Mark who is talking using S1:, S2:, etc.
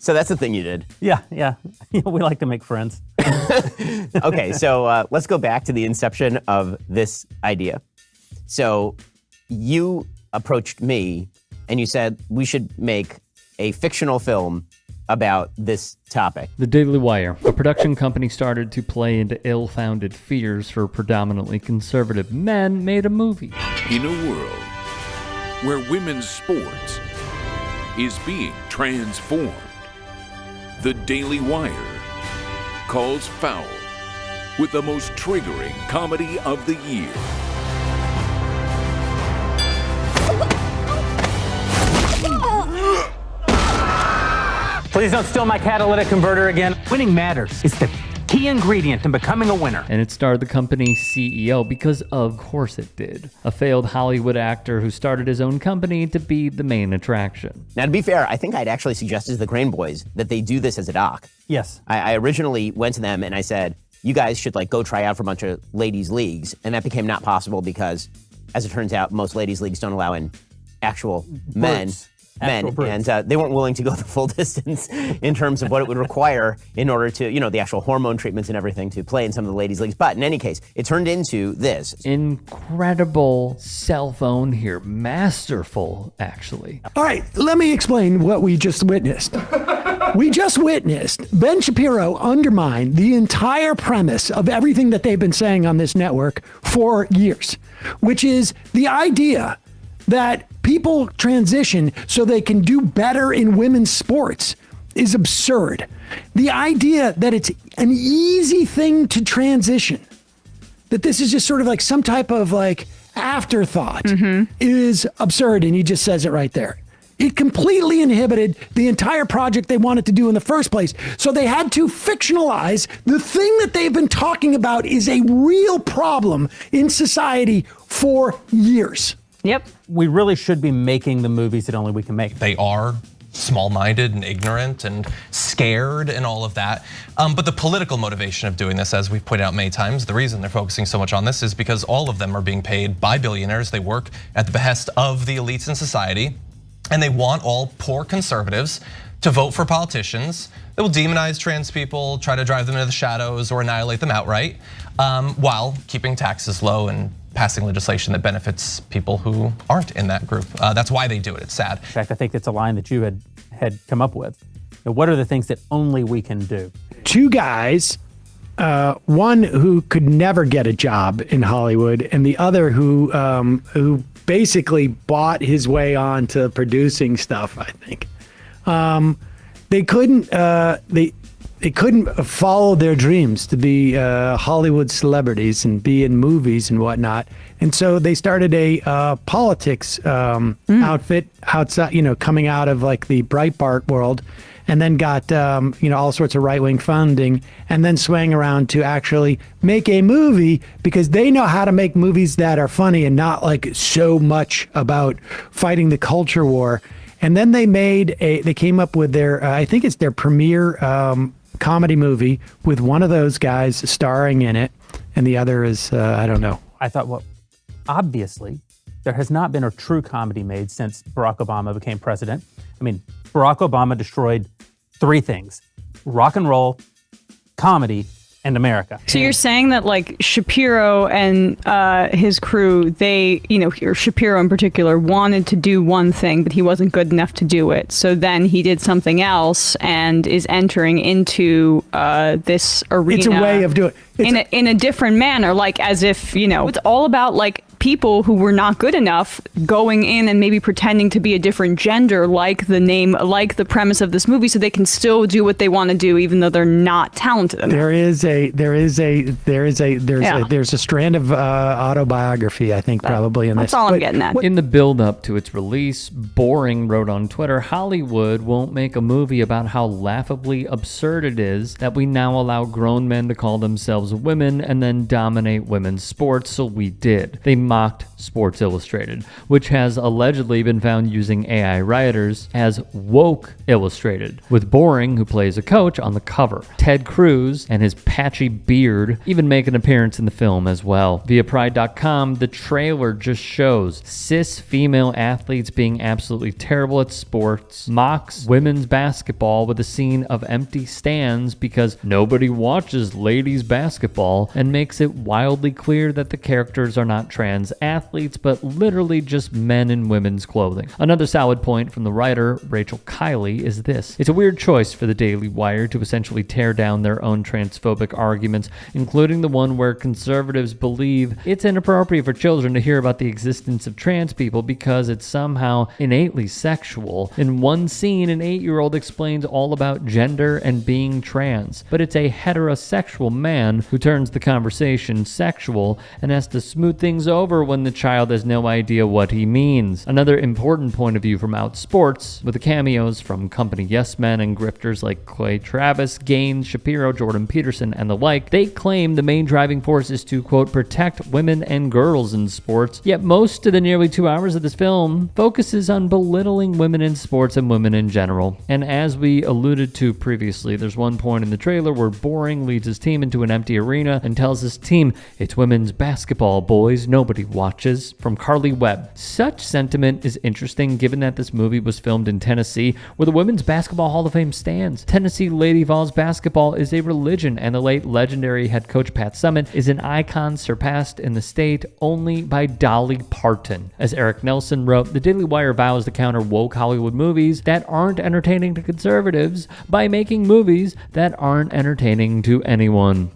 S1: So that's the thing you did.
S2: Yeah. We like to make friends.
S1: Okay, so let's go back to the inception of this idea. So you approached me and you said we should make a fictional film about this topic.
S3: The Daily Wire, a production company started to play into ill-founded fears for predominantly conservative men, made a movie.
S4: In a world where women's sports is being transformed, The Daily Wire calls foul with the most triggering comedy of the year.
S2: Please don't steal my catalytic converter again. Winning matters. It's the key ingredient in becoming a winner.
S3: And it starred the company's CEO, because of course it did, a failed Hollywood actor who started his own company to be the main attraction.
S1: Now, to be fair, I think I'd actually suggested to the Crane Boys that they do this as a doc.
S2: Yes.
S1: I originally went to them and I said, you guys should go try out for a bunch of ladies' leagues. And that became not possible because, as it turns out, most ladies' leagues don't allow in actual men. And they weren't willing to go the full distance in terms of what it would require in order to, the actual hormone treatments and everything to play in some of the ladies' leagues. But in any case, it turned into this.
S3: Incredible cell phone here. Masterful, actually.
S5: All right, let me explain what we just witnessed. We just witnessed Ben Shapiro undermine the entire premise of everything that they've been saying on this network for years, which is the idea that people transition so they can do better in women's sports is absurd. The idea that it's an easy thing to transition, that this is just sort of like some type of afterthought, is absurd. And he just says it right there. It completely inhibited the entire project they wanted to do in the first place. So they had to fictionalize the thing that they've been talking about is a real problem in society for years.
S2: Yep. We really should be making the movies that only we can make.
S6: They are small-minded and ignorant and scared and all of that. But the political motivation of doing this, as we've pointed out many times, the reason they're focusing so much on this is because all of them are being paid by billionaires. They work at the behest of the elites in society, and they want all poor conservatives to vote for politicians that will demonize trans people, try to drive them into the shadows or annihilate them outright, while keeping taxes low and passing legislation that benefits people who aren't in that group. That's why they do it. It's sad.
S2: In fact, I think it's a line that you had come up with. What are the things that only we can do?
S5: Two guys, one who could never get a job in Hollywood, and the other who basically bought his way on to producing stuff, I think. They couldn't follow their dreams to be Hollywood celebrities and be in movies and whatnot. And so they started a politics outfit outside, coming out of the Breitbart world, and then got all sorts of right-wing funding, and then swang around to actually make a movie because they know how to make movies that are funny and not so much about fighting the culture war. And then they came up with their, I think it's their premiere comedy movie with one of those guys starring in it, and the other is, I don't know.
S2: I thought, obviously, there has not been a true comedy made since Barack Obama became president. I mean, Barack Obama destroyed three things: rock and roll, comedy, and America.
S7: So you're saying that Shapiro and his crew, they, or Shapiro in particular, wanted to do one thing, but he wasn't good enough to do it. So then he did something else and is entering into this arena.
S5: It's a way of doing it.
S7: In a different manner, as if, it's all about people who were not good enough going in and maybe pretending to be a different gender, like the name, like the premise of this movie, so they can still do what they want to do even though they're not talented enough.
S5: There's a strand of autobiography, I think, probably in this.
S7: That's all I'm getting at.
S3: In the build-up to its release, Boring wrote on Twitter, Hollywood won't make a movie about how laughably absurd it is that we now allow grown men to call themselves women and then dominate women's sports, so we did. They mocked Sports Illustrated, which has allegedly been found using AI writers as Woke Illustrated, with Boring, who plays a coach, on the cover. Ted Cruz and his patchy beard even make an appearance in the film as well. Via Pride.com, the trailer just shows cis female athletes being absolutely terrible at sports, mocks women's basketball with a scene of empty stands because nobody watches ladies basketball, and makes it wildly clear that the characters are not trans athletes, but literally just men in women's clothing. Another solid point from the writer, Rachel Kiley, is this. It's a weird choice for the Daily Wire to essentially tear down their own transphobic arguments, including the one where conservatives believe it's inappropriate for children to hear about the existence of trans people because it's somehow innately sexual. In one scene, an 8-year-old explains all about gender and being trans, but it's a heterosexual man who turns the conversation sexual and has to smooth things over when the child has no idea what he means. Another important point of view from Out Sports, with the cameos from company yes men and grifters like Clay Travis, Gaines, Shapiro, Jordan Peterson, and the like. They claim the main driving force is to, quote, protect women and girls in sports, yet most of the nearly 2 hours of this film focuses on belittling women in sports and women in general. And as we alluded to previously, there's one point in the trailer where Boring leads his team into an empty arena and tells his team, "It's women's basketball, boys, nobody watches," from Carly Webb. Such sentiment is interesting given that this movie was filmed in Tennessee, where the Women's Basketball Hall of Fame stands. Tennessee Lady Vols basketball is a religion, and the late legendary head coach Pat Summitt is an icon surpassed in the state only by Dolly Parton. As Eric Nelson wrote, the Daily Wire vows to counter woke Hollywood movies that aren't entertaining to conservatives by making movies that aren't entertaining to anyone.